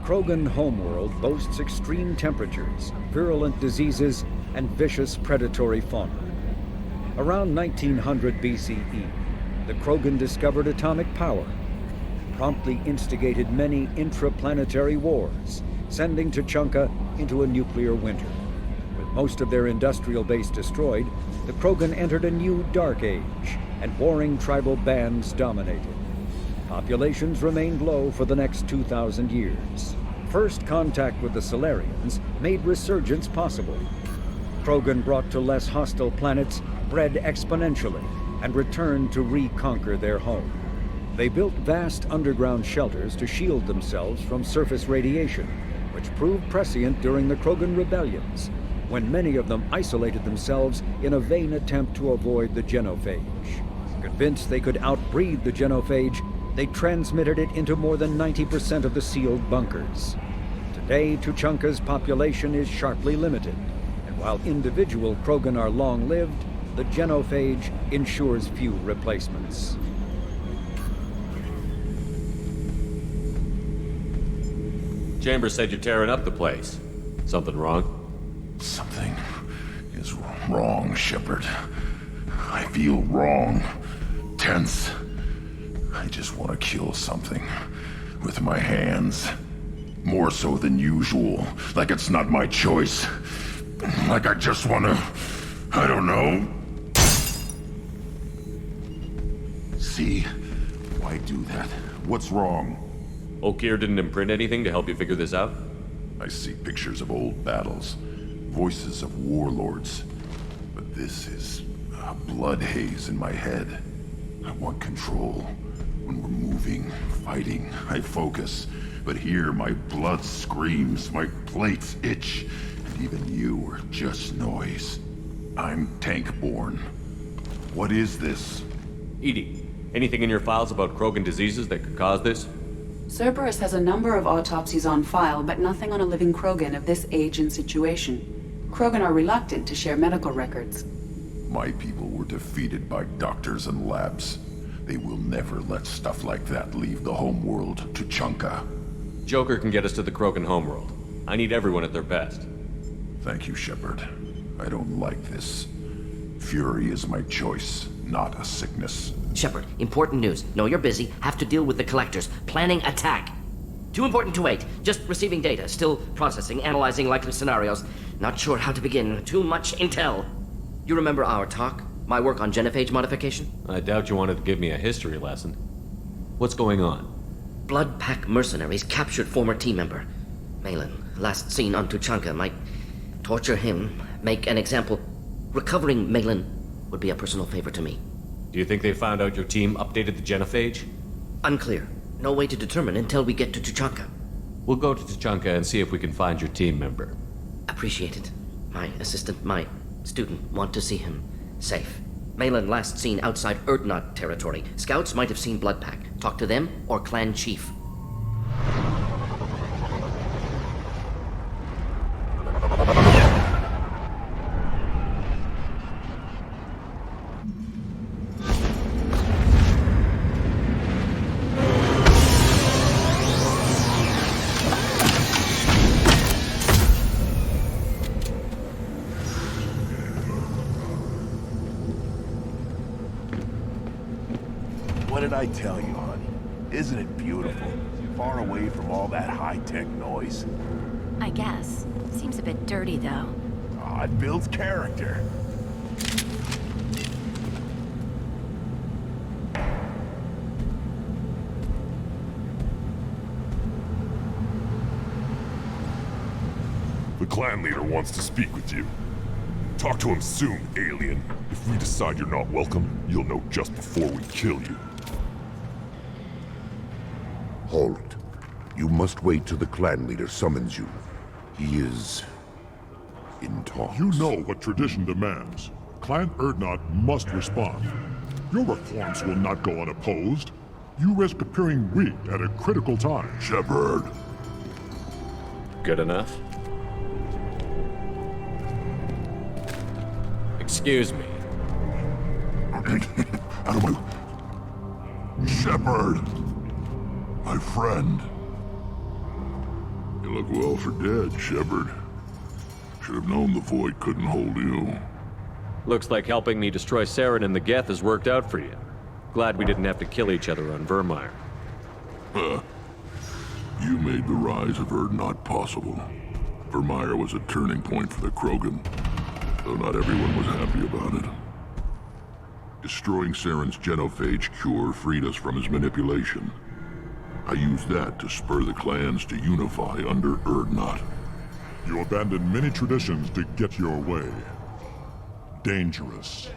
Krogan homeworld boasts extreme temperatures, virulent diseases, and vicious predatory fauna. Around 1900 BCE, the Krogan discovered atomic power, promptly instigated many intraplanetary wars, sending Tuchanka into a nuclear winter. With most of their industrial base destroyed, the Krogan entered a new dark age, and warring tribal bands dominated. Populations remained low for the next 2,000 years. First contact with the Solarians made resurgence possible. Krogan brought to less hostile planets bred exponentially and returned to reconquer their home. They built vast underground shelters to shield themselves from surface radiation, which proved prescient during the Krogan rebellions, when many of them isolated themselves in a vain attempt to avoid the Genophage. Convinced they could outbreed the Genophage, they transmitted it into more than 90% of the sealed bunkers. Today, Tuchanka's population is sharply limited, and while individual Krogan are long-lived, the Genophage ensures few replacements. Chambers said you're tearing up the place. Something wrong? Something is wrong, Shepard. I feel wrong. Tense. I just want to kill something. With my hands. More so than usual. Like it's not my choice. Like I just want to... I don't know. See? Why do that? What's wrong? Okeer didn't imprint anything to help you figure this out? I see pictures of old battles. Voices of warlords. But this is a blood haze in my head. I want control. When we're moving, fighting, I focus. But here, my blood screams, my plates itch, and even you are just noise. I'm tank-born. What is this? Edie, anything in your files about Krogan diseases that could cause this? Cerberus has a number of autopsies on file, but nothing on a living Krogan of this age and situation. Krogan are reluctant to share medical records. My people were defeated by doctors and labs. They will never let stuff like that leave the homeworld, Tuchanka. Joker can get us to the Krogan homeworld. I need everyone at their best. Thank you, Shepard. I don't like this. Fury is my choice, not a sickness. Shepard, important news. Know you're busy. Have to deal with the collectors. Planning attack. Too important to wait. Just receiving data. Still processing, analyzing likely scenarios. Not sure how to begin. Too much intel. You remember our talk? My work on Genophage modification? I doubt you wanted to give me a history lesson. What's going on? Blood Pack mercenaries captured former team member. Malin, last seen on Tuchanka, might torture him, make an example. Recovering Malin would be a personal favor to me. Do you think they found out your team updated the Genophage? Unclear. No way to determine until we get to Tuchanka. We'll go to Tuchanka and see if we can find your team member. Appreciate it. My assistant, my student, want to see him safe. Malin last seen outside Erdnot territory. Scouts might have seen Blood Pack. Talk to them or clan chief. What did I tell you, honey? Isn't it beautiful? Far away from all that high-tech noise. I guess. Seems a bit dirty, though. Oh, it builds character. The clan leader wants to speak with you. Talk to him soon, alien. If we decide you're not welcome, you'll know just before we kill you. Halt. You must wait till the clan leader summons you. He is... in talks. You know what tradition demands. Clan Erdnot must respond. Your reforms will not go unopposed. You risk appearing weak at a critical time. Shepard! Good enough? Excuse me. Out of my... Shepard! My friend. You look well for dead, Shepard. Should have known the Void couldn't hold you. Looks like helping me destroy Saren and the Geth has worked out for you. Glad we didn't have to kill each other on Vermeer. Huh. You made the rise of Urdnot possible. Vermeer was a turning point for the Krogan, though not everyone was happy about it. Destroying Saren's Genophage cure freed us from his manipulation. I used that to spur the clans to unify under Urdnot. You abandoned many traditions to get your way. Dangerous.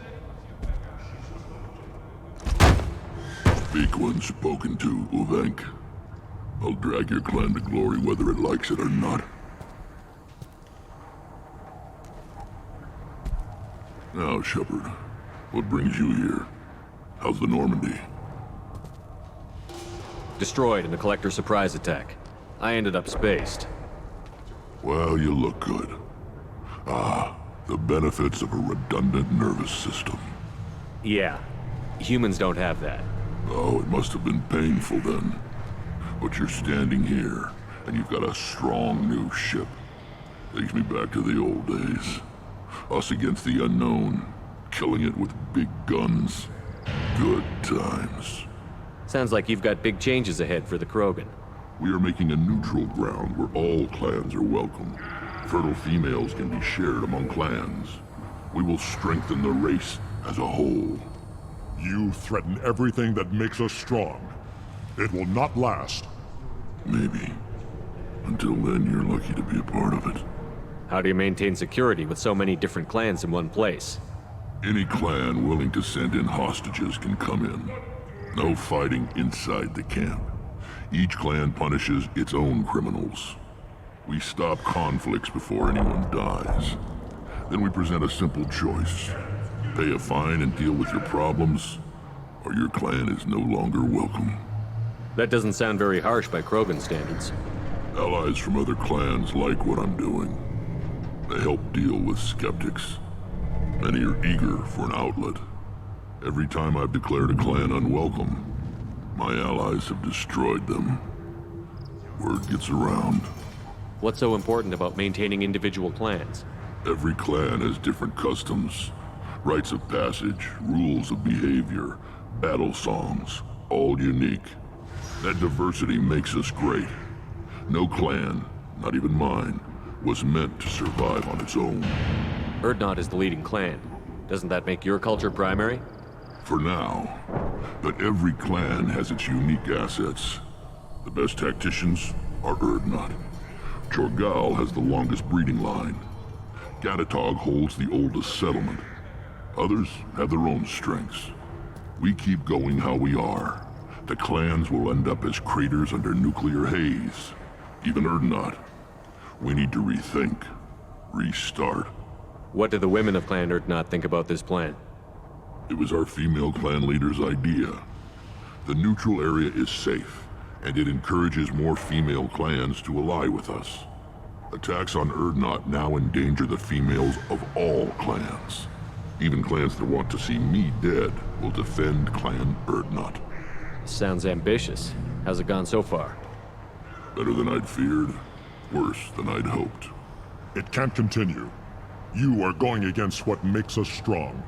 Speak when spoken to, Uvenk. I'll drag your clan to glory whether it likes it or not. Now, Shepard, what brings you here? How's the Normandy? Destroyed in a Collector surprise attack. I ended up spaced. Well, you look good. Ah, the benefits of a redundant nervous system. Yeah, humans don't have that. Oh, it must have been painful then. But you're standing here, and you've got a strong new ship. Takes me back to the old days. Us against the unknown, killing it with big guns. Good times. Sounds like you've got big changes ahead for the Krogan. We are making a neutral ground where all clans are welcome. Fertile females can be shared among clans. We will strengthen the race as a whole. You threaten everything that makes us strong. It will not last. Maybe. Until then, you're lucky to be a part of it. How do you maintain security with so many different clans in one place? Any clan willing to send in hostages can come in. No fighting inside the camp. Each clan punishes its own criminals. We stop conflicts before anyone dies. Then we present a simple choice. Pay a fine and deal with your problems, or your clan is no longer welcome. That doesn't sound very harsh by Krogan standards. Allies from other clans like what I'm doing. They help deal with skeptics. Many are eager for an outlet. Every time I've declared a clan unwelcome, my allies have destroyed them. Word gets around. What's so important about maintaining individual clans? Every clan has different customs, rites of passage, rules of behavior, battle songs, all unique. That diversity makes us great. No clan, not even mine, was meant to survive on its own. Urdnot is the leading clan. Doesn't that make your culture primary? For now. But every clan has its unique assets. The best tacticians are Urdnot. Chorgal has the longest breeding line. Gatatog holds the oldest settlement. Others have their own strengths. We keep going how we are. The clans will end up as craters under nuclear haze. Even Urdnot. We need to rethink. Restart. What do the women of Clan Urdnot think about this plan? It was our female clan leader's idea. The neutral area is safe, and it encourages more female clans to ally with us. Attacks on Urdnot now endanger the females of all clans. Even clans that want to see me dead will defend Clan Urdnot. Sounds ambitious. How's it gone so far? Better than I'd feared, worse than I'd hoped. It can't continue. You are going against what makes us strong.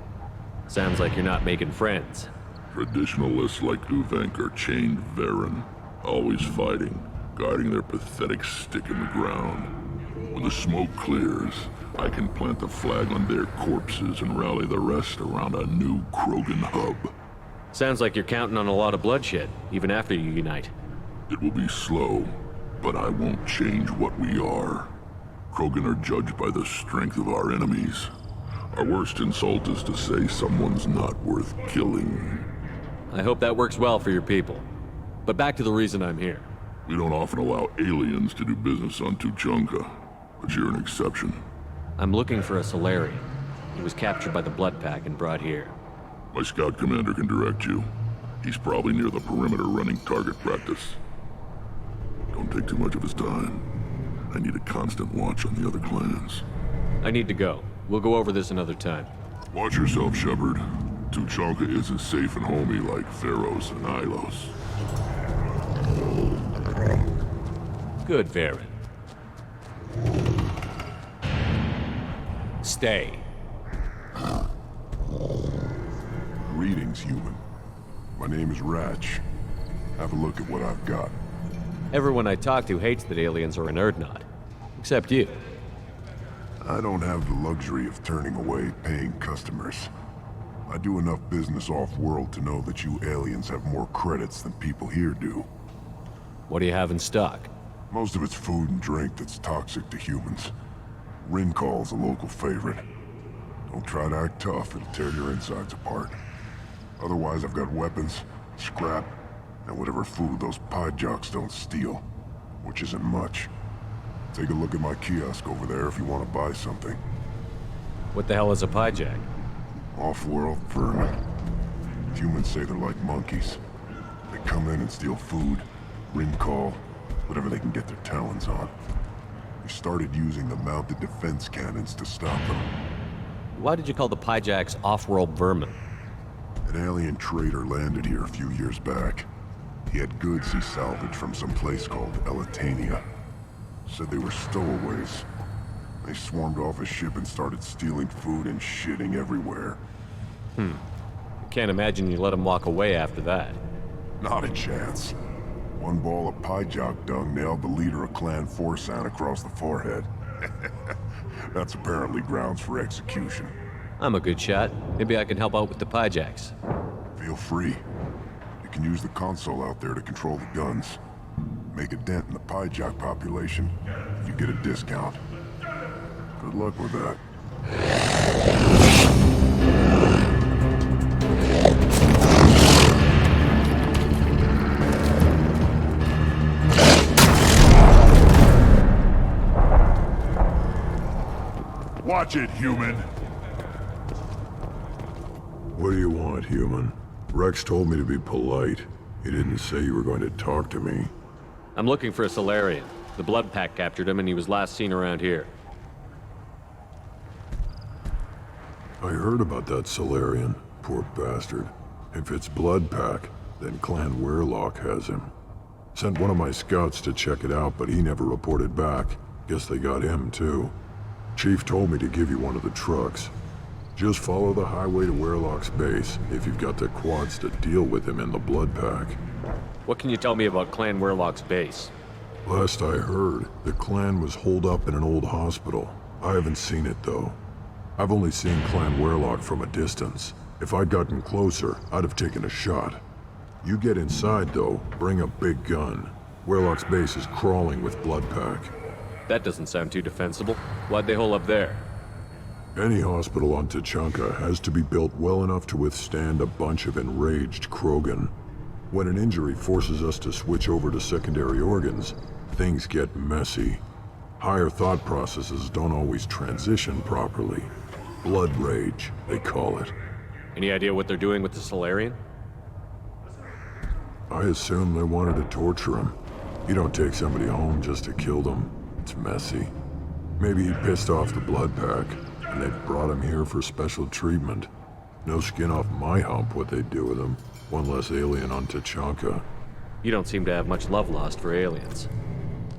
Sounds like you're not making friends. Traditionalists like Uvenk are chained Varen, always fighting, guarding their pathetic stick in the ground. When the smoke clears, I can plant the flag on their corpses and rally the rest around a new Krogan hub. Sounds like you're counting on a lot of bloodshed, even after you unite. It will be slow, but I won't change what we are. Krogan are judged by the strength of our enemies. Our worst insult is to say someone's not worth killing. I hope that works well for your people. But back to the reason I'm here. We don't often allow aliens to do business on Tuchanka, but you're an exception. I'm looking for a Solarian. He was captured by the Blood Pack and brought here. My scout commander can direct you. He's probably near the perimeter running target practice. Don't take too much of his time. I need a constant watch on the other clans. I need to go. We'll go over this another time. Watch yourself, Shepard. Tuchanka isn't safe and homey like Pharaohs and Ilos. Good, Varen. Stay. Greetings, human. My name is Ratch. Have a look at what I've got. Everyone I talk to hates that aliens are an Erdnot. Except you. I don't have the luxury of turning away paying customers. I do enough business off-world to know that you aliens have more credits than people here do. What do you have in stock? Most of it's food and drink that's toxic to humans. Rincall's a local favorite. Don't try to act tough, it'll tear your insides apart. Otherwise, I've got weapons, scrap, and whatever food those PsyDoc's don't steal, which isn't much. Take a look at my kiosk over there if you want to buy something. What the hell is a PsyDoc? Off-world vermin. Humans say they're like monkeys. They come in and steal food, Rincall, whatever they can get their talons on. We started using the mounted defense cannons to stop them. Why did you call the PsyDoc's off-world vermin? An alien trader landed here a few years back. He had goods he salvaged from some place called Elitania. Said they were stowaways. They swarmed off his ship and started stealing food and shitting everywhere. Can't imagine you let him walk away after that. Not a chance. One ball of PsyDoc dung nailed the leader of Clan Forsan across the forehead. That's apparently grounds for execution. I'm a good shot. Maybe I can help out with the PsyDoc's. Feel free. You can use the console out there to control the guns. Make a dent in the PsyDoc population. You get a discount. Good luck with that. Watch it, human! What do you want, human? Rex told me to be polite. He didn't say you were going to talk to me. I'm looking for a Solarian. The Blood Pack captured him and he was last seen around here. I heard about that Solarian. Poor bastard. If it's Blood Pack, then Clan Weirlock has him. Sent one of my scouts to check it out, but he never reported back. Guess they got him, too. Chief told me to give you one of the trucks. Just follow the highway to Weirlock's base, if you've got the quads to deal with him in the Blood Pack. What can you tell me about Clan Weirlock's base? Last I heard, the clan was holed up in an old hospital. I haven't seen it, though. I've only seen Clan Weirlock from a distance. If I'd gotten closer, I'd have taken a shot. You get inside, though, bring a big gun. Weirlock's base is crawling with Blood Pack. That doesn't sound too defensible. Why'd they hole up there? Any hospital on Tuchanka has to be built well enough to withstand a bunch of enraged Krogan. When an injury forces us to switch over to secondary organs, things get messy. Higher thought processes don't always transition properly. Blood rage, they call it. Any idea what they're doing with the Solarian? I assume they wanted to torture him. You don't take somebody home just to kill them. It's messy. Maybe he pissed off the Blood Pack, and they brought him here for special treatment. No skin off my hump what they'd do with him. One less alien on Tuchanka. You don't seem to have much love lost for aliens.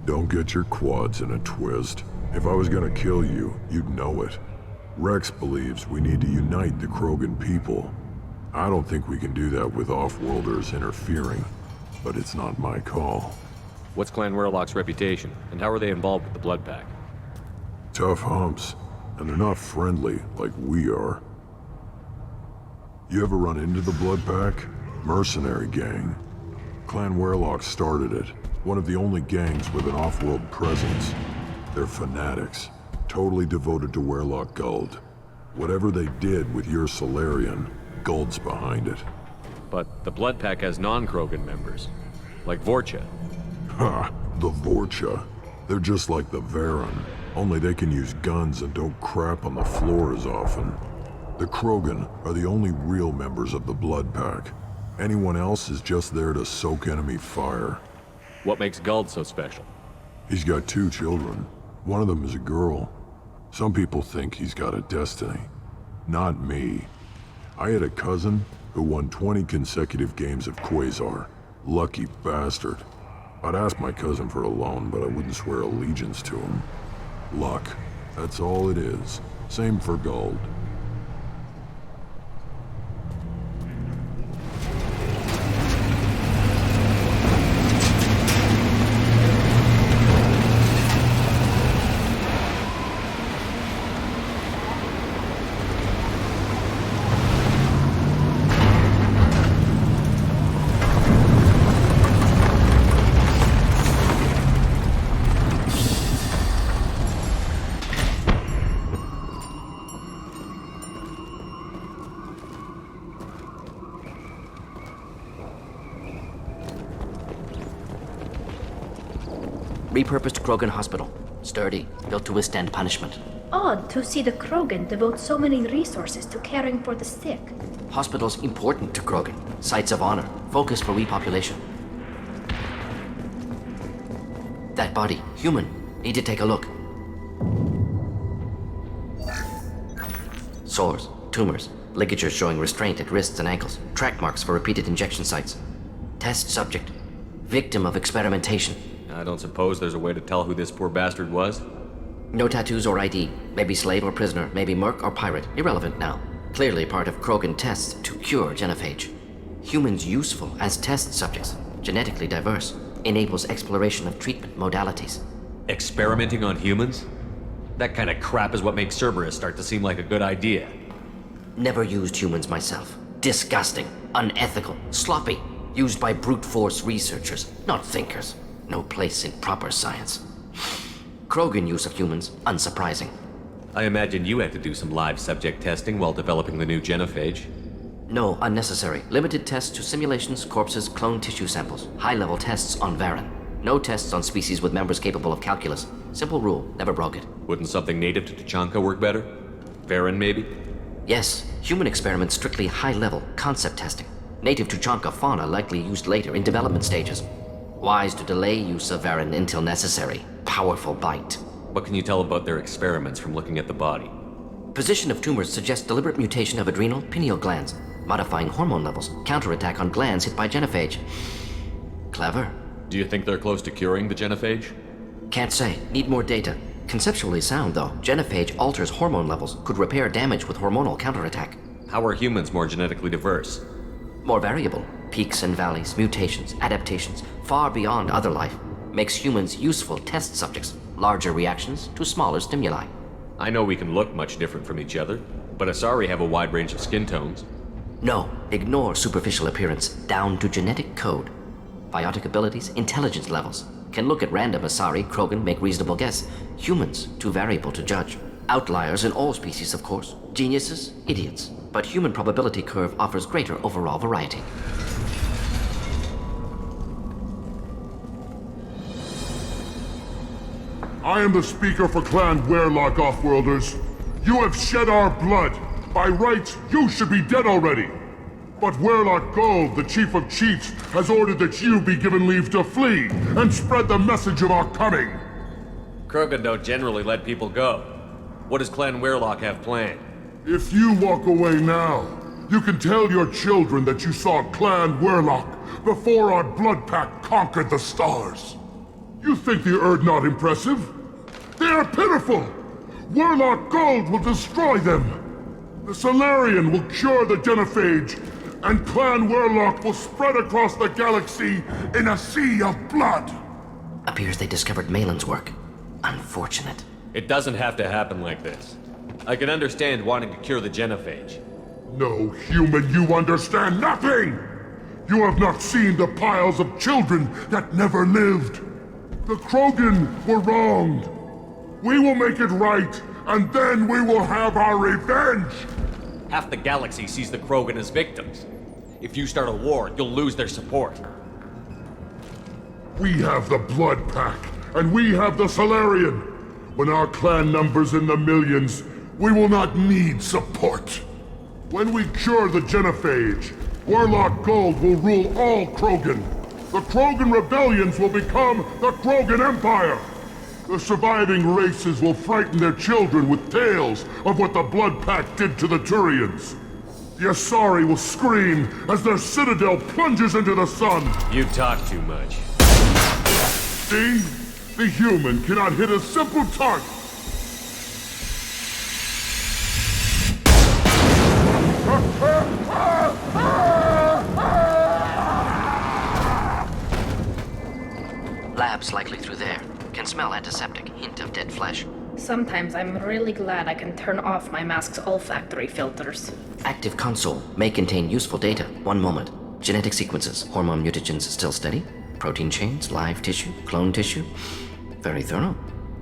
Don't get your quads in a twist. If I was gonna kill you, you'd know it. Rex believes we need to unite the Krogan people. I don't think we can do that with off-worlders interfering, but it's not my call. What's Clan Weirlock's reputation, and how are they involved with the Blood Pack? Tough humps, and they're not friendly like we are. You ever run into the Blood Pack? Mercenary gang. Clan Weirlock started it. One of the only gangs with an off-world presence. They're fanatics, totally devoted to Weirlock Guld. Whatever they did with your Solarian, Guld's behind it. But the Blood Pack has non-Krogan members, like Vorcha. Ha! The Vorcha. They're just like the Varen, only they can use guns and don't crap on the floor as often. The Krogan are the only real members of the Blood Pack. Anyone else is just there to soak enemy fire. What makes Guld so special? He's got 2 children. One of them is a girl. Some people think he's got a destiny. Not me. I had a cousin who won 20 consecutive games of Quasar. Lucky bastard. I'd ask my cousin for a loan, but I wouldn't swear allegiance to him. Luck. That's all it is. Same for gold. Repurposed Krogan Hospital. Sturdy, built to withstand punishment. Odd to see the Krogan devote so many resources to caring for the sick. Hospitals important to Krogan. Sites of honor. Focus for repopulation. That body, human. Need to take a look. Sores, tumors, ligatures showing restraint at wrists and ankles. Track marks for repeated injection sites. Test subject. Victim of experimentation. I don't suppose there's a way to tell who this poor bastard was? No tattoos or ID. Maybe slave or prisoner. Maybe merc or pirate. Irrelevant now. Clearly part of Krogan tests to cure Genophage. Humans useful as test subjects. Genetically diverse. Enables exploration of treatment modalities. Experimenting on humans? That kind of crap is what makes Cerberus start to seem like a good idea. Never used humans myself. Disgusting. Unethical. Sloppy. Used by brute force researchers, not thinkers. No place in proper science. Krogan use of humans, unsurprising. I imagine you had to do some live subject testing while developing the new Genophage. No, unnecessary. Limited tests to simulations, corpses, cloned tissue samples. High-level tests on Varen. No tests on species with members capable of calculus. Simple rule, never broke it. Wouldn't something native to Tuchanka work better? Varen, maybe? Yes, human experiments strictly high-level, concept testing. Native Tuchanka fauna likely used later in development stages. Wise to delay use of Varen until necessary. Powerful bite. What can you tell about their experiments from looking at the body? Position of tumors suggests deliberate mutation of adrenal, pineal glands, modifying hormone levels, counterattack on glands hit by Genophage. Clever. Do you think they're close to curing the Genophage? Can't say. Need more data. Conceptually sound, though. Genophage alters hormone levels, could repair damage with hormonal counterattack. How are humans more genetically diverse? More variable. Peaks and valleys, mutations, adaptations, far beyond other life. Makes humans useful test subjects. Larger reactions to smaller stimuli. I know we can look much different from each other, but Asari have a wide range of skin tones. No, ignore superficial appearance, down to genetic code. Biotic abilities, intelligence levels. Can look at random Asari, Krogan, make reasonable guess. Humans, too variable to judge. Outliers in all species, of course. Geniuses, idiots. But human probability curve offers greater overall variety. I am the speaker for Clan Werlock, Offworlders. You have shed our blood. By rights, you should be dead already. But Werlock Gold, the Chief of Chiefs, has ordered that you be given leave to flee and spread the message of our coming. Krogan don't generally let people go. What does Clan Werlock have planned? If you walk away now, you can tell your children that you saw Clan Werlock before our blood pact conquered the stars. You think the Erd not impressive? They are pitiful! Werlock Gold will destroy them! The Solarian will cure the Genophage, and Clan Werlock will spread across the galaxy in a sea of blood! Appears they discovered Malin's work. Unfortunate. It doesn't have to happen like this. I can understand wanting to cure the Genophage. No, human, you understand nothing! You have not seen the piles of children that never lived. The Krogan were wronged. We will make it right, and then we will have our revenge! Half the galaxy sees the Krogan as victims. If you start a war, you'll lose their support. We have the Blood Pack, and we have the Solarian. When our clan numbers in the millions, we will not need support. When we cure the Genophage, Werlock Gold will rule all Krogan. The Krogan rebellions will become the Krogan Empire. The surviving races will frighten their children with tales of what the Blood Pact did to the Turians. The Asari will scream as their citadel plunges into the sun. You talk too much. See? The human cannot hit a simple target. smell antiseptic, hint of dead flesh. Sometimes I'm really glad I can turn off my mask's olfactory filters. Active console may contain useful data. One moment. Genetic sequences, hormone mutagens still steady. Protein chains, live tissue, clone tissue. Very thorough.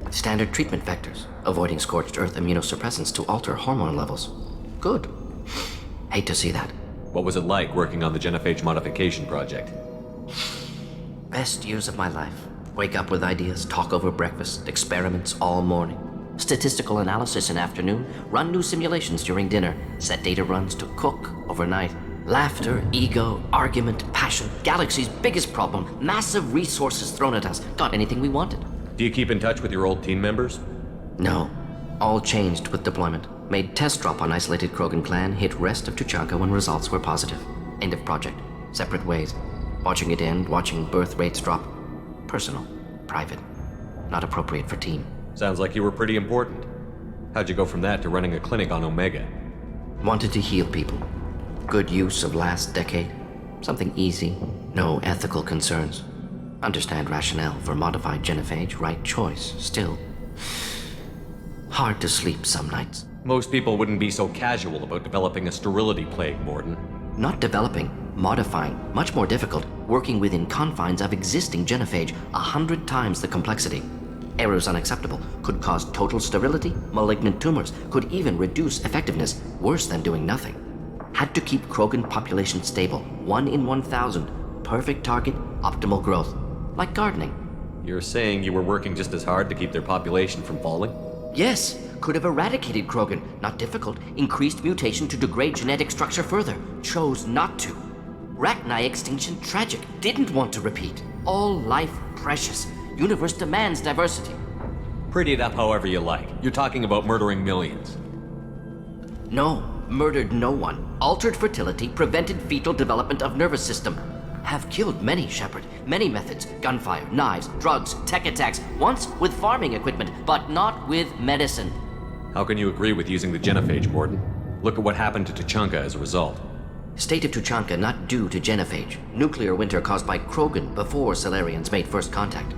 Standard treatment vectors, avoiding scorched earth immunosuppressants to alter hormone levels. Good. Hate to see that. What was it like working on the Genophage modification project? Best years of my life. Wake up with ideas, talk over breakfast, experiments all morning. Statistical analysis in afternoon, run new simulations during dinner, set data runs to cook overnight. Laughter, ego, argument, passion, galaxy's biggest problem, massive resources thrown at us. Got anything we wanted. Do you keep in touch with your old team members? No. All changed with deployment. Made test drop on isolated Krogan clan, hit rest of Tuchanka when results were positive. End of project. Separate ways. Watching it end, watching birth rates drop. Personal. Private. Not appropriate for team. Sounds like you were pretty important. How'd you go from that to running a clinic on Omega? Wanted to heal people. Good use of last decade. Something easy. No ethical concerns. Understand rationale for modified genophage, right choice. Still, hard to sleep some nights. Most people wouldn't be so casual about developing a sterility plague, Morden. Not developing, modifying, much more difficult, working within confines of existing genophage, 100 times the complexity. Errors unacceptable, could cause total sterility, malignant tumors, could even reduce effectiveness, worse than doing nothing. Had to keep Krogan population stable, 1 in 1,000, perfect target, optimal growth. Like gardening. You're saying you were working just as hard to keep their population from falling? Yes, could have eradicated Krogan. Not difficult. Increased mutation to degrade genetic structure further. Chose not to. Rachni extinction tragic. Didn't want to repeat. All life precious. Universe demands diversity. Pretty it up however you like. You're talking about murdering millions. No, murdered no one. Altered fertility, prevented fetal development of nervous system. Have killed many, Shepard. Many methods. Gunfire, knives, drugs, tech attacks. Once with farming equipment, but not with medicine. How can you agree with using the genophage, Morden? Look at what happened to Tuchanka as a result. State of Tuchanka not due to genophage. Nuclear winter caused by Krogan before Salarians made first contact.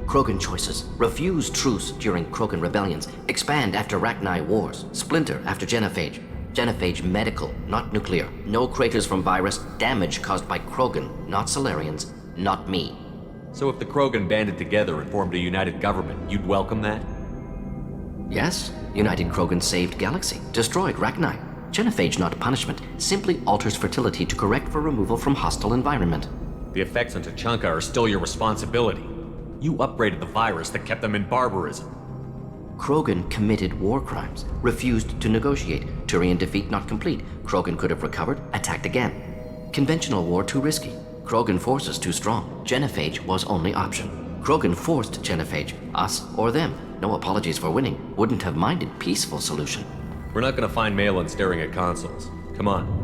Krogan choices. Refuse truce during Krogan rebellions. Expand after Rachni wars. Splinter after genophage. Genophage medical, not nuclear. No craters from virus. Damage caused by Krogan, not Salarians, not me. So if the Krogan banded together and formed a united government, you'd welcome that? Yes. United Krogan saved Galaxy. Destroyed Rachni. Genophage not punishment. Simply alters fertility to correct for removal from hostile environment. The effects on Tuchanka are still your responsibility. You upgraded the virus that kept them in barbarism. Krogan committed war crimes, refused to negotiate. Turian defeat not complete. Krogan could have recovered, attacked again. Conventional war too risky. Krogan forces too strong. Genophage was only option. Krogan forced genophage, us or them. No apologies for winning. Wouldn't have minded peaceful solution. We're not gonna find Malin staring at consoles. Come on.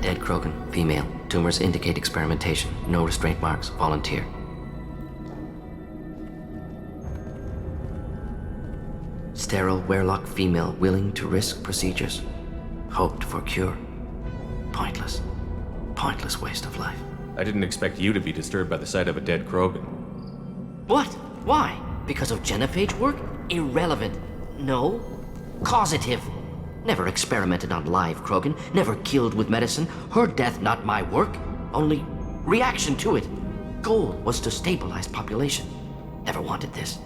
Dead Krogan, female. Tumors indicate experimentation. No restraint marks. Volunteer. Sterile Werelock female willing to risk procedures. Hoped for cure. Pointless. Pointless waste of life. I didn't expect you to be disturbed by the sight of a dead Krogan. What? Why? Because of genophage work? Irrelevant. No. Causative. Never experimented on live Krogan. Never killed with medicine. Her death not my work. Only reaction to it. Goal was to stabilize population. Never wanted this.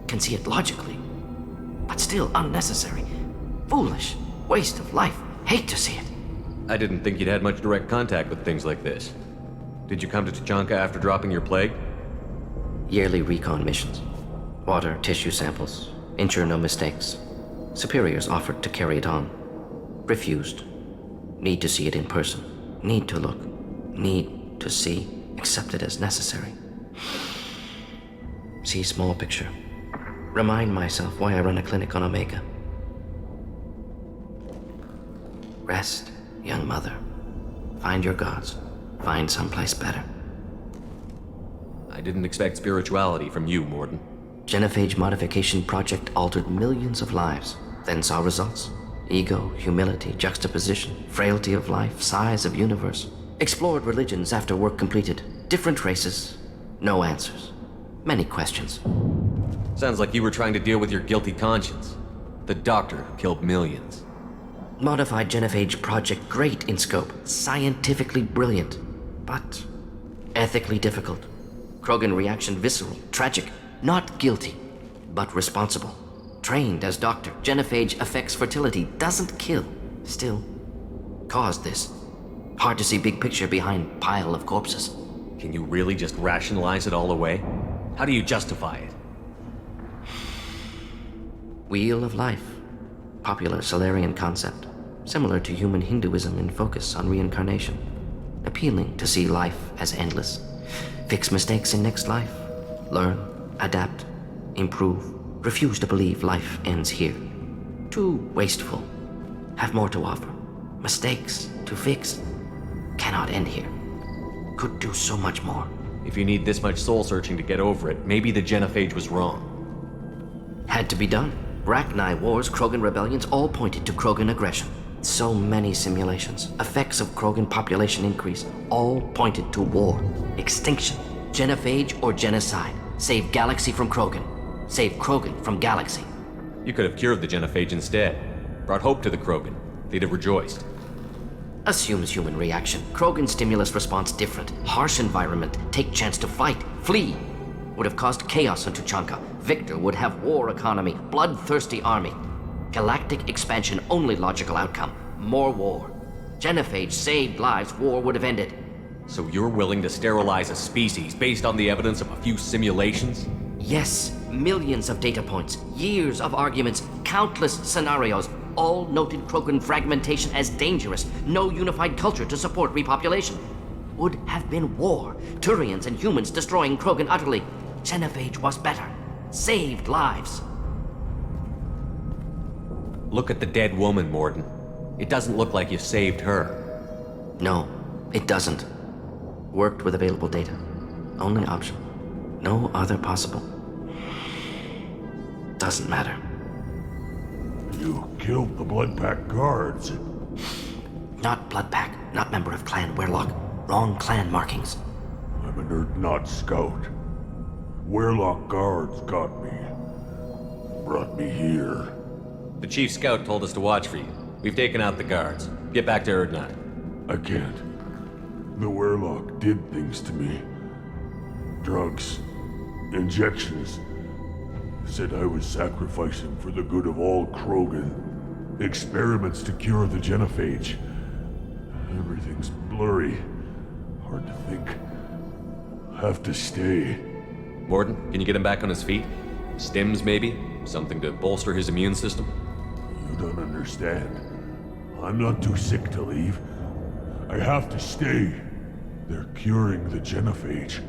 Can see it logically. But still unnecessary. Foolish. Waste of life. Hate to see it. I didn't think you'd had much direct contact with things like this. Did you come to Tuchanka after dropping your plague? Yearly recon missions. Water, tissue samples. Ensure no mistakes. Superiors offered to carry it on. Refused. Need to see it in person. Need to look. Need to see. Accepted as necessary. See small picture. Remind myself why I run a clinic on Omega. Rest, young mother. Find your gods. Find someplace better. I didn't expect spirituality from you, Morden. Genophage modification project altered millions of lives, then saw results. Ego, humility, juxtaposition, frailty of life, size of universe. Explored religions after work completed. Different races. No answers. Many questions. Sounds like you were trying to deal with your guilty conscience. The doctor who killed millions. Modified Genophage project great in scope. Scientifically brilliant. But ethically difficult. Krogan reaction visceral, tragic. Not guilty, but responsible. Trained as doctor, Genophage affects fertility, doesn't kill. Still, caused this. Hard to see big picture behind pile of corpses. Can you really just rationalize it all away? How do you justify it? Wheel of life. Popular Solarian concept. Similar to human Hinduism in focus on reincarnation. Appealing to see life as endless. Fix mistakes in next life. Learn, adapt, improve. Refuse to believe life ends here. Too wasteful. Have more to offer. Mistakes to fix. Cannot end here. Could do so much more. If you need this much soul searching to get over it, maybe the Genophage was wrong. Had to be done. Rachni wars, Krogan rebellions, all pointed to Krogan aggression. So many simulations. Effects of Krogan population increase. All pointed to war. Extinction. Genophage or genocide. Save galaxy from Krogan. Save Krogan from galaxy. You could have cured the Genophage instead. Brought hope to the Krogan. They'd have rejoiced. Assumes human reaction. Krogan stimulus response different. Harsh environment. Take chance to fight. Flee. Would have caused chaos on Tuchanka. Victor would have war economy. Bloodthirsty army. Galactic expansion only logical outcome. More war. Genophage saved lives. War would have ended. So you're willing to sterilize a species based on the evidence of a few simulations? Yes. Millions of data points. Years of arguments. Countless scenarios. All noted Krogan fragmentation as dangerous. No unified culture to support repopulation. Would have been war. Turians and humans destroying Krogan utterly. Genophage was better. Saved lives. Look at the dead woman, Morden. It doesn't look like you saved her. No, it doesn't. Worked with available data. Only option. No other possible. Doesn't matter. You killed the Blood Pack guards. Not Blood Pack, not member of Clan Werlock. Wrong clan markings. I'm an Erdnot scout. Werlock guards got me. Brought me here. The chief scout told us to watch for you. We've taken out the guards. Get back to Erdnot. I can't. The Werlock did things to me. Drugs. Injections. Said I was sacrificing for the good of all Krogan. Experiments to cure the Genophage. Everything's blurry. Hard to think. Have to stay. Morden, can you get him back on his feet? Stims, maybe? Something to bolster his immune system? You don't understand. I'm not too sick to leave. I have to stay. They're curing the Genophage.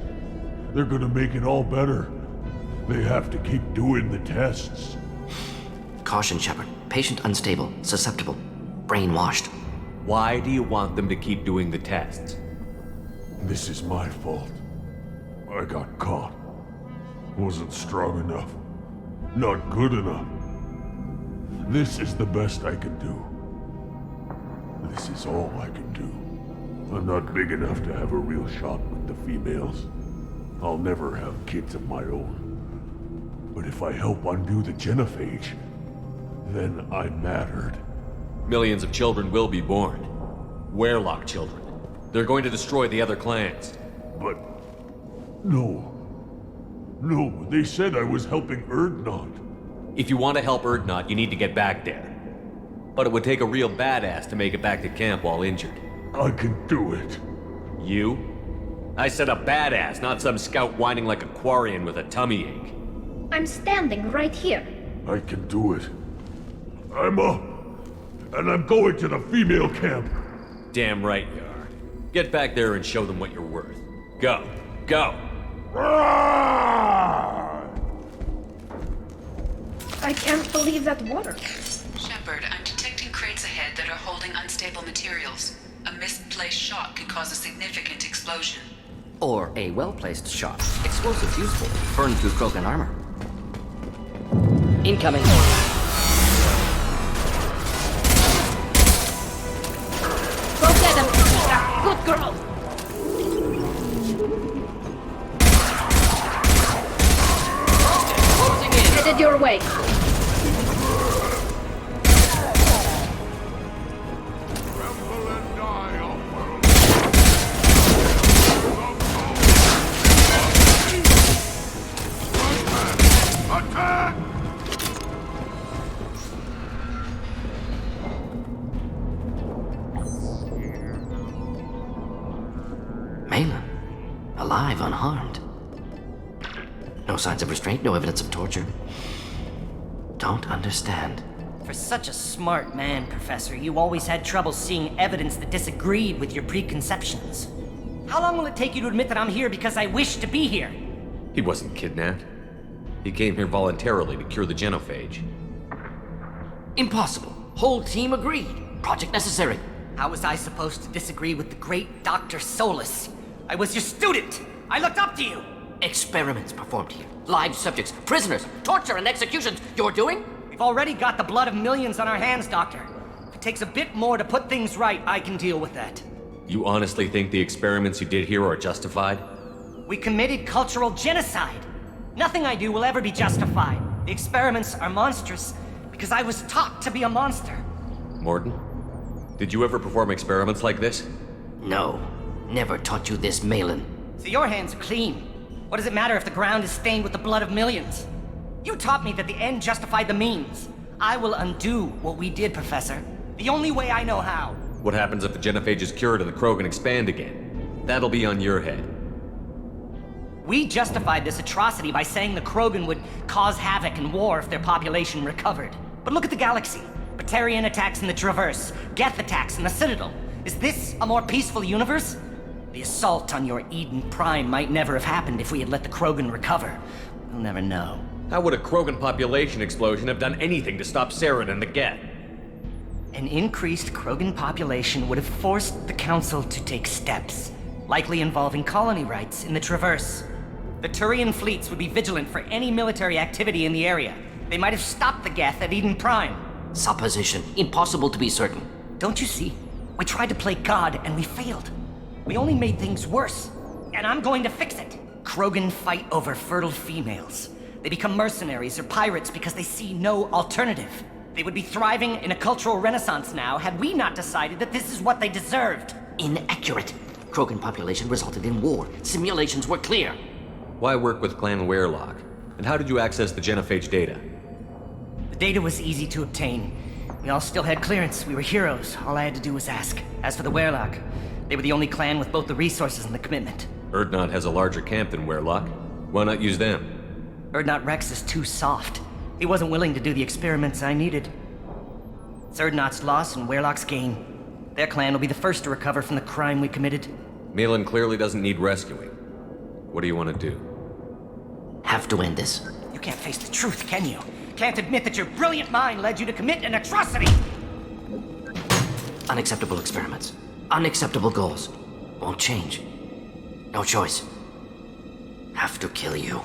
They're gonna make it all better. They have to keep doing the tests. Caution, Shepard. Patient unstable, susceptible, brainwashed. Why do you want them to keep doing the tests? This is my fault. I got caught. Wasn't strong enough. Not good enough. This is the best I can do. This is all I can do. I'm not big enough to have a real shot with the females. I'll never have kids of my own. But if I help undo the Genophage, then I mattered. Millions of children will be born. Werlock children. They're going to destroy the other clans. But... no. No, they said I was helping Erdnot. If you want to help Erdnot, you need to get back there. But it would take a real badass to make it back to camp while injured. I can do it. You? I said a badass, not some scout whining like a Quarian with a tummy ache. I'm standing right here. I can do it. I'm up. And I'm going to the female camp. Damn right you are. Get back there and show them what you're worth. Go. Go! I can't believe that water. Shepard, I'm detecting crates ahead that are holding unstable materials. A misplaced shot could cause a significant explosion. Or a well-placed shot. Explosives useful. Burn through Krogan armor. Incoming. girl! Closing in. Headed your way. Tremble and die, off-world. Attack! Malin, alive, unharmed. No signs of restraint, no evidence of torture. Don't understand. For such a smart man, Professor, you always had trouble seeing evidence that disagreed with your preconceptions. How long will it take you to admit that I'm here because I wish to be here? He wasn't kidnapped. He came here voluntarily to cure the Genophage. Impossible. Whole team agreed. Project necessary. How was I supposed to disagree with the great Dr. Solus? I was your student! I looked up to you! Experiments performed here. Live subjects, prisoners, torture and executions. You're doing? We've already got the blood of millions on our hands, Doctor. If it takes a bit more to put things right, I can deal with that. You honestly think the experiments you did here are justified? We committed cultural genocide. Nothing I do will ever be justified. The experiments are monstrous because I was taught to be a monster. Morton, did you ever perform experiments like this? No. Never taught you this, Malin. So your hands are clean. What does it matter if the ground is stained with the blood of millions? You taught me that the end justified the means. I will undo what we did, Professor. The only way I know how. What happens if the Genophage is cured and the Krogan expand again? That'll be on your head. We justified this atrocity by saying the Krogan would cause havoc and war if their population recovered. But look at the galaxy. Batarian attacks in the Traverse, Geth attacks in the Citadel. Is this a more peaceful universe? The assault on your Eden Prime might never have happened if we had let the Krogan recover. We'll never know. How would a Krogan population explosion have done anything to stop Saren and the Geth? An increased Krogan population would have forced the Council to take steps, likely involving colony rights in the Traverse. The Turian fleets would be vigilant for any military activity in the area. They might have stopped the Geth at Eden Prime. Supposition. Impossible to be certain. Don't you see? We tried to play God and we failed. We only made things worse. And I'm going to fix it. Krogan fight over fertile females. They become mercenaries or pirates because they see no alternative. They would be thriving in a cultural renaissance now had we not decided that this is what they deserved. Inaccurate. Krogan population resulted in war. Simulations were clear. Why work with Clan Werelock? And how did you access the Genophage data? The data was easy to obtain. We all still had clearance. We were heroes. All I had to do was ask. As for the Werelock, they were the only clan with both the resources and the commitment. Urdnot has a larger camp than Werelock. Why not use them? Urdnot Rex is too soft. He wasn't willing to do the experiments I needed. It's Urdnot's loss and Werelock's gain. Their clan will be the first to recover from the crime we committed. Malin clearly doesn't need rescuing. What do you want to do? Have to end this. You can't face the truth, can you? Can't admit that your brilliant mind led you to commit an atrocity! Unacceptable experiments. Unacceptable goals. Won't change. No choice. Have to kill you.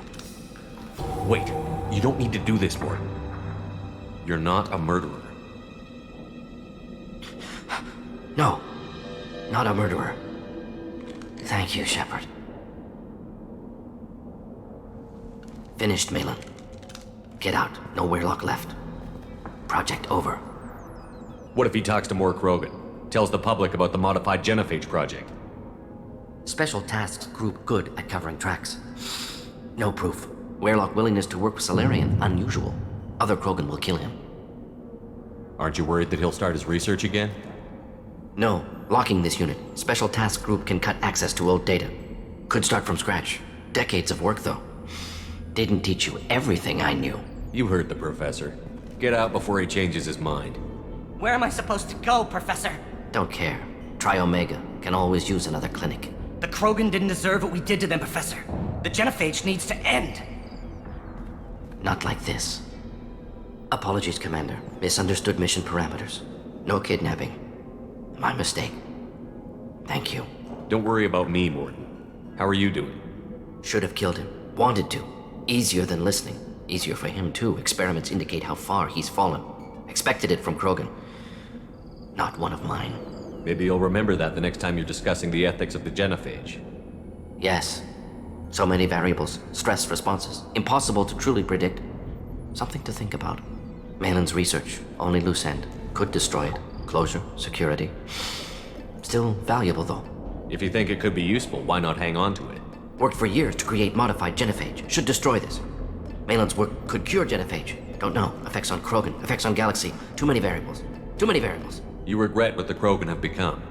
Wait, you don't need to do this, Morton. You're not a murderer. No. Not a murderer. Thank you, Shepard. Finished, Malin. Get out. No Werelock left. Project over. What if he talks to more Krogan? Tells the public about the modified Genophage project? Special Tasks Group good at covering tracks. No proof. Werelock willingness to work with Salarian, unusual. Other Krogan will kill him. Aren't you worried that he'll start his research again? No. Locking this unit. Special Task Group can cut access to old data. Could start from scratch. Decades of work, though. Didn't teach you everything I knew. You heard the professor. Get out before he changes his mind. Where am I supposed to go, Professor? Don't care. Try Omega. Can always use another clinic. The Krogan didn't deserve what we did to them, Professor. The Genophage needs to end. Not like this. Apologies, Commander. Misunderstood mission parameters. No kidnapping. My mistake. Thank you. Don't worry about me, Morton. How are you doing? Should have killed him. Wanted to. Easier than listening. Easier for him, too. Experiments indicate how far he's fallen. Expected it from Krogan. Not one of mine. Maybe you'll remember that the next time you're discussing the ethics of the Genophage. Yes. So many variables, stress responses, impossible to truly predict. Something to think about. Malin's research, only loose end. Could destroy it. Closure, security. Still valuable, though. If you think it could be useful, why not hang on to it? Worked for years to create modified Genophage. Should destroy this. Malin's work could cure Genophage. Don't know. Effects on Krogan, effects on Galaxy. Too many variables. Too many variables. You regret what the Krogan have become.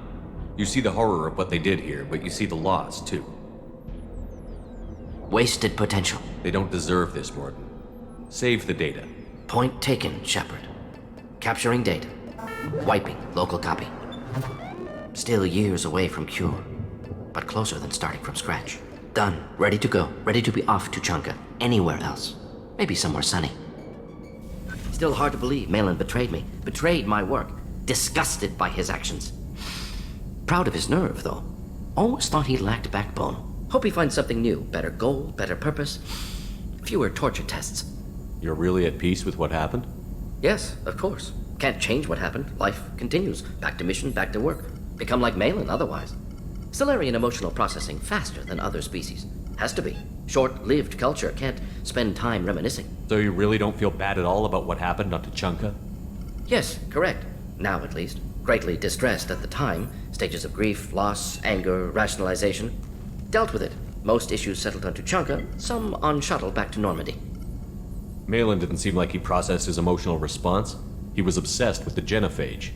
You see the horror of what they did here, but you see the loss, too. Wasted potential. They don't deserve this, Mordin. Save the data. Point taken, Shepard. Capturing data. Wiping local copy. Still years away from cure, but closer than starting from scratch. Done. Ready to go. Ready to be off Tuchanka. Anywhere else. Maybe somewhere sunny. Still hard to believe Malin betrayed me. Betrayed my work. Disgusted by his actions. Proud of his nerve, though. Always thought he lacked backbone. Hope he finds something new. Better goal, better purpose. Fewer torture tests. You're really at peace with what happened? Yes, of course. Can't change what happened. Life continues. Back to mission, back to work. Become like Malin otherwise. Solarian emotional processing faster than other species. Has to be. Short-lived culture. Can't spend time reminiscing. So you really don't feel bad at all about what happened on Tuchanka? Yes, correct. Now at least. Greatly distressed at the time. Stages of grief, loss, anger, rationalization. Dealt with it. Most issues settled on Tuchanka, some on shuttle back to Normandy. Malin didn't seem like he processed his emotional response. He was obsessed with the Genophage.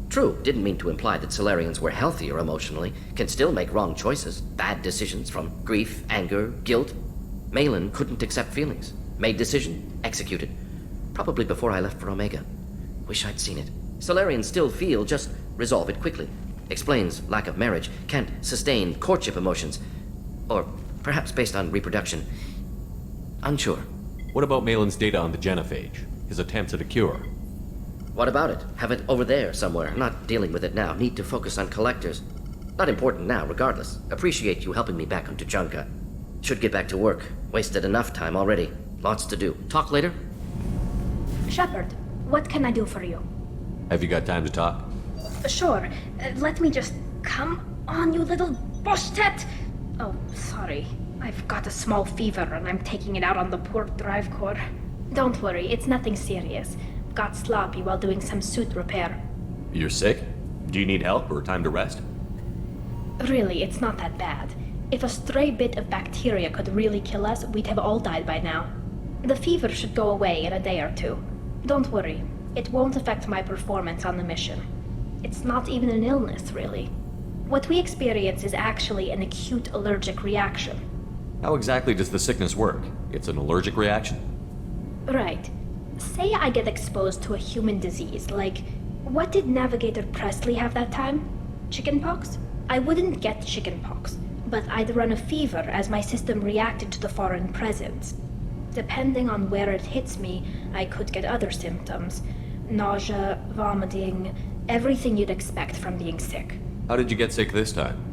True, didn't mean to imply that Solarians were healthier emotionally, can still make wrong choices, bad decisions from grief, anger, guilt. Malin couldn't accept feelings. Made decision, executed. Probably before I left for Omega. Wish I'd seen it. Solarians still feel, just resolve it quickly. Explains lack of marriage, can't sustain courtship emotions. Or perhaps based on reproduction. Unsure. What about Malin's data on the Genophage? His attempts at a cure? What about it? Have it over there somewhere. Not dealing with it now. Need to focus on collectors. Not important now, regardless. Appreciate you helping me back on Tuchanka. Should get back to work. Wasted enough time already. Lots to do. Talk later? Shepard, what can I do for you? Have you got time to talk? Sure. Let me just... Come on, you little boshtet! Oh, sorry. I've got a small fever and I'm taking it out on the port drive core. Don't worry, it's nothing serious. Got sloppy while doing some suit repair. You're sick? Do you need help or time to rest? Really, it's not that bad. If a stray bit of bacteria could really kill us, we'd have all died by now. The fever should go away in a day or two. Don't worry, it won't affect my performance on the mission. It's not even an illness, really. What we experience is actually an acute allergic reaction. How exactly does the sickness work? It's an allergic reaction? Right. Say I get exposed to a human disease, like, what did Navigator Presley have that time? Chickenpox? I wouldn't get chickenpox, but I'd run a fever as my system reacted to the foreign presence. Depending on where it hits me, I could get other symptoms. Nausea, vomiting, everything you'd expect from being sick. How did you get sick this time?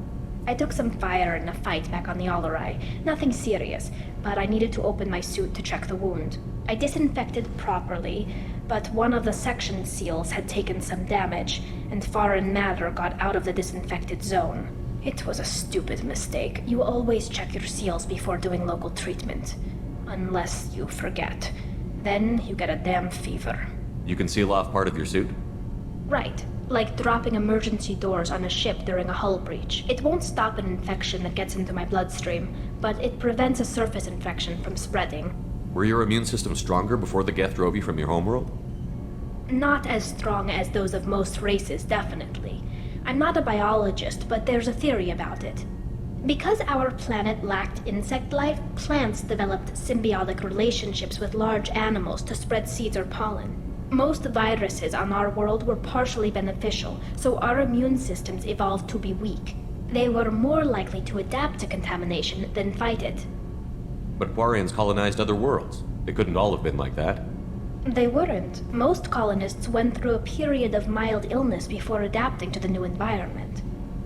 I took some fire in a fight back on the Allerai. Nothing serious, but I needed to open my suit to check the wound. I disinfected properly, but one of the section seals had taken some damage, and foreign matter got out of the disinfected zone. It was a stupid mistake. You always check your seals before doing local treatment. Unless you forget. Then you get a damn fever. You can seal off part of your suit? Right. Like dropping emergency doors on a ship during a hull breach. It won't stop an infection that gets into my bloodstream, but it prevents a surface infection from spreading. Were your immune system stronger before the Geth drove you from your homeworld? Not as strong as those of most races, definitely. I'm not a biologist, but there's a theory about it. Because our planet lacked insect life, plants developed symbiotic relationships with large animals to spread seeds or pollen. Most viruses on our world were partially beneficial, so our immune systems evolved to be weak. They were more likely to adapt to contamination than fight it. But Quarians colonized other worlds. They couldn't all have been like that. They weren't. Most colonists went through a period of mild illness before adapting to the new environment.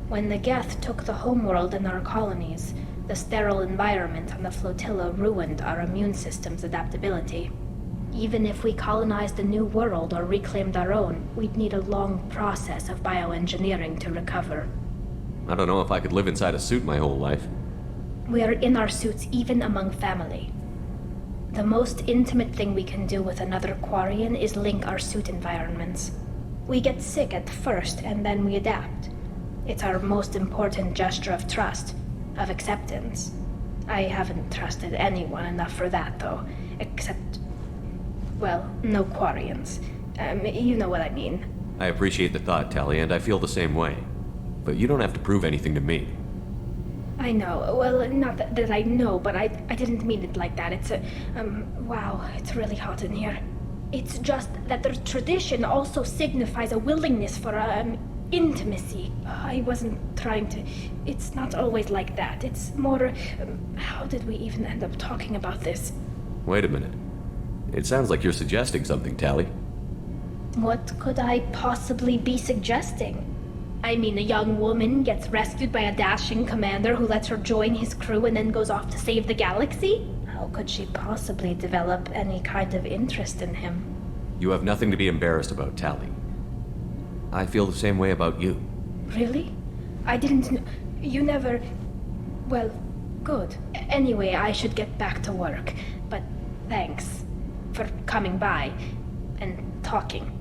When the Geth took the homeworld and our colonies, the sterile environment on the flotilla ruined our immune system's adaptability. Even if we colonized a new world or reclaimed our own, we'd need a long process of bioengineering to recover. I don't know if I could live inside a suit my whole life. We are in our suits even among family. The most intimate thing we can do with another Quarian is link our suit environments. We get sick at first, and then we adapt. It's our most important gesture of trust, of acceptance. I haven't trusted anyone enough for that, though. Except, well, no Quarians. You know what I mean. I appreciate the thought, Tali, and I feel the same way. But you don't have to prove anything to me. I know. Well, not that I know, but I didn't mean it like that. It's wow, it's really hot in here. It's just that the tradition also signifies a willingness for, intimacy. I wasn't trying to... It's not always like that. It's more... how did we even end up talking about this? Wait a minute. It sounds like you're suggesting something, Tali. What could I possibly be suggesting? I mean, a young woman gets rescued by a dashing commander who lets her join his crew and then goes off to save the galaxy? How could she possibly develop any kind of interest in him? You have nothing to be embarrassed about, Tali. I feel the same way about you. Really? I didn't know... You never... Well, good. Anyway, I should get back to work. But thanks for coming by and talking.